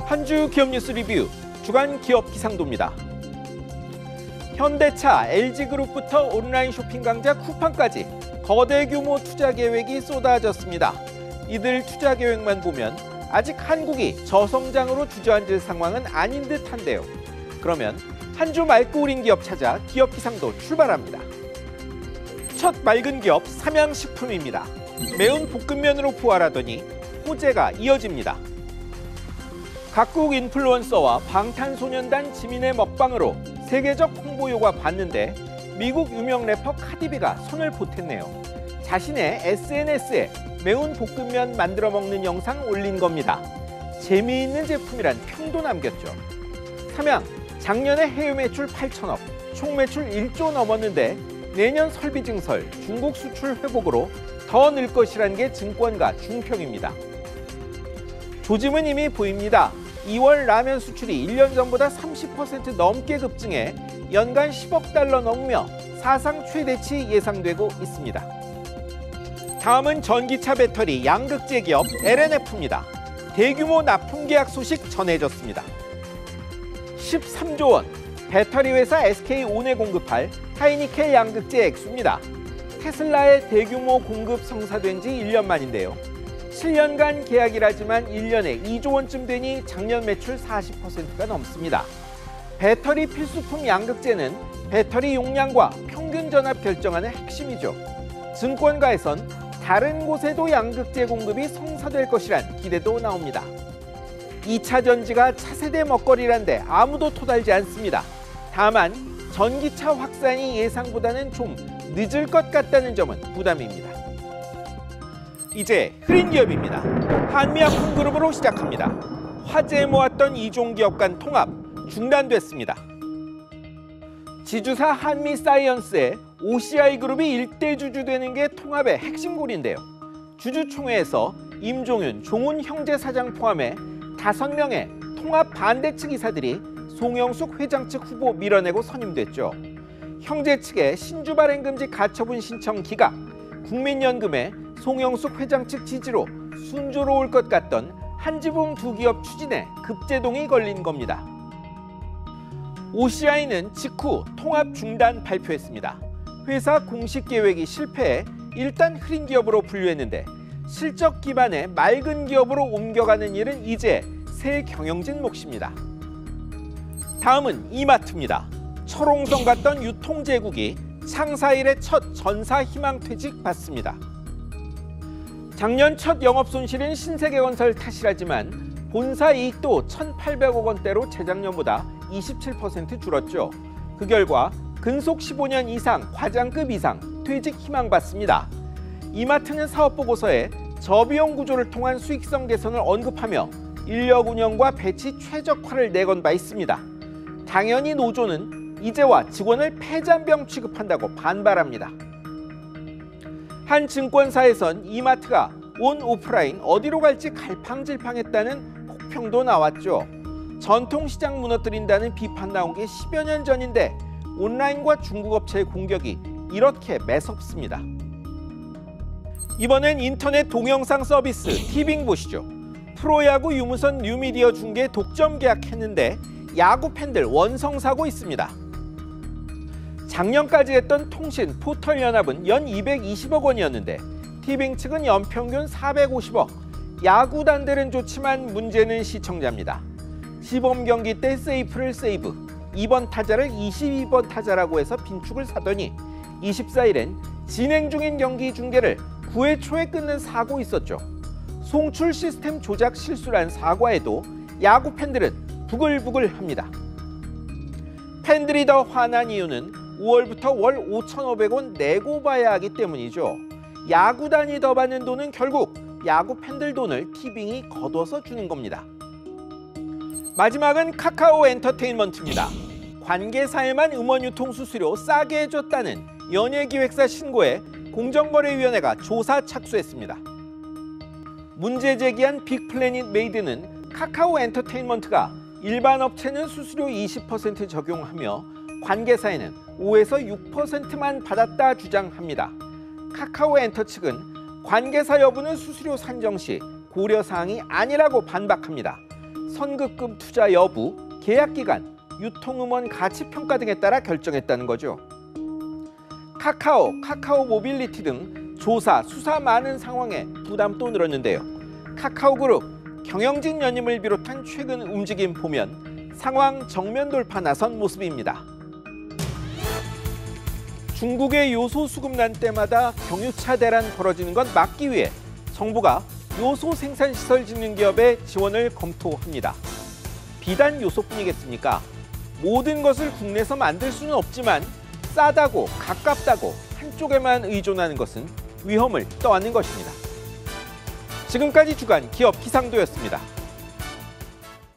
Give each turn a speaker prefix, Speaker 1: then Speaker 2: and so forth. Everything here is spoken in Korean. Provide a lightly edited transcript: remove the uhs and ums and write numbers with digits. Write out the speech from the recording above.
Speaker 1: 한 주 기업 뉴스 리뷰 주간 기업 기상도입니다. 현대차, LG그룹부터 온라인 쇼핑 강자 쿠팡까지 거대 규모 투자 계획이 쏟아졌습니다. 이들 투자 계획만 보면 아직 한국이 저성장으로 주저앉을 상황은 아닌 듯한데요. 그러면 한 주 맑고 우린 기업 찾아 기업 기상도 출발합니다. 첫 맑은 기업 삼양식품입니다. 매운 볶음면으로 부활하더니 호재가 이어집니다. 각국 인플루언서와 방탄소년단 지민의 먹방으로 세계적 홍보 효과 봤는데 미국 유명 래퍼 카디비가 손을 보탰네요. 자신의 SNS에 매운 볶음면 만들어 먹는 영상 올린 겁니다. 재미있는 제품이란 평도 남겼죠. 삼양, 작년에 해외 매출 8천억, 총 매출 1조 넘었는데 내년 설비 증설, 중국 수출 회복으로 더 늘 것이라는 게 증권가 중평입니다. 조짐은 이미 보입니다. 2월 라면 수출이 1년 전보다 30% 넘게 급증해 연간 10억 달러 넘으며 사상 최대치 예상되고 있습니다. 다음은 전기차 배터리 양극재 기업 LNF입니다. 대규모 납품 계약 소식 전해졌습니다. 13조 원, 배터리 회사 SK온에 공급할 하이니켈 양극재 액수입니다. 테슬라의 대규모 공급 성사된 지 1년 만인데요. 7년간 계약이라지만 1년에 2조 원쯤 되니 작년 매출 40%가 넘습니다. 배터리 필수품 양극재는 배터리 용량과 평균 전압 결정하는 핵심이죠. 증권가에선 다른 곳에도 양극재 공급이 성사될 것이란 기대도 나옵니다. 2차 전지가 차세대 먹거리란데 아무도 토달지 않습니다. 다만 전기차 확산이 예상보다는 좀 늦을 것 같다는 점은 부담입니다. 이제 흐린 기업입니다. 한미약품그룹으로 시작합니다. 화제 모았던 이종기업 간 통합 중단됐습니다. 지주사 한미사이언스의 OCI그룹이 일대 주주되는 게 통합의 핵심골인데요. 주주총회에서 임종윤, 종훈 형제 사장 포함해 5명의 통합 반대 측 이사들이 송영숙 회장 측 후보 밀어내고 선임됐죠. 형제 측의 신주 발행 금지 가처분 신청 기각, 국민연금에 송영숙 회장 측 지지로 순조로울 것 같던 한지붕 두 기업 추진에 급제동이 걸린 겁니다. OCI는 직후 통합 중단 발표했습니다. 회사 공식 계획이 실패해 일단 흐린 기업으로 분류했는데 실적 기반의 맑은 기업으로 옮겨가는 일은 이제 새 경영진 몫입니다. 다음은 이마트입니다. 철옹성 같던 유통제국이 창사 이래 첫 전사 희망퇴직 받습니다. 작년 첫 영업 손실은 신세계건설 탓이라지만 본사 이익도 1,800억 원대로 재작년보다 27% 줄었죠. 그 결과 근속 15년 이상 과장급 이상 퇴직 희망받습니다. 이마트는 사업보고서에 저비용 구조를 통한 수익성 개선을 언급하며 인력 운영과 배치 최적화를 내건 바 있습니다. 당연히 노조는 이제와 직원을 폐잔병 취급한다고 반발합니다. 한 증권사에선 이마트가 온 오프라인 어디로 갈지 갈팡질팡했다는 혹평도 나왔죠. 전통시장 무너뜨린다는 비판 나온 게 10여 년 전인데 온라인과 중국 업체의 공격이 이렇게 매섭습니다. 이번엔 인터넷 동영상 서비스 티빙 보시죠. 프로야구 유무선 뉴미디어 중계 독점 계약했는데 야구 팬들 원성사고 있습니다. 작년까지 했던 통신 포털연합은 연 220억 원이었는데 티빙 측은 연평균 450억. 야구단들은 좋지만 문제는 시청자입니다. 시범 경기 때 세이프를 세이브, 2번 타자를 22번 타자라고 해서 빈축을 사더니 24일엔 진행 중인 경기 중계를 9회 초에 끊는 사고 있었죠. 송출 시스템 조작 실수란 사과에도 야구 팬들은 부글부글합니다. 팬들이 더 화난 이유는 5월부터 월 5,500원 내고 봐야 하기 때문이죠. 야구단이 더 받는 돈은 결국 야구 팬들 돈을 티빙이 걷어서 주는 겁니다. 마지막은 카카오 엔터테인먼트입니다. 관계사에만 음원 유통 수수료 싸게 해줬다는 연예기획사 신고에 공정거래위원회가 조사 착수했습니다. 문제 제기한 빅플래닛 메이드는 카카오 엔터테인먼트가 일반 업체는 수수료 20% 적용하며 관계사에는 5에서 6%만 받았다 주장합니다. 카카오 엔터 측은 관계사 여부는 수수료 산정 시 고려사항이 아니라고 반박합니다. 선급금 투자 여부, 계약 기간, 유통음원 가치 평가 등에 따라 결정했다는 거죠. 카카오, 카카오 모빌리티 등 조사, 수사 많은 상황에 부담 또 늘었는데요. 카카오그룹, 경영진 연임을 비롯한 최근 움직임 보면 상황 정면 돌파 나선 모습입니다. 중국의 요소 수급난 때마다 경유차 대란 벌어지는 건 막기 위해 정부가 요소 생산시설 짓는 기업의 지원을 검토합니다. 비단 요소뿐이겠습니까? 모든 것을 국내에서 만들 수는 없지만 싸다고 가깝다고 한쪽에만 의존하는 것은 위험을 떠안는 것입니다. 지금까지 주간 기업 기상도였습니다.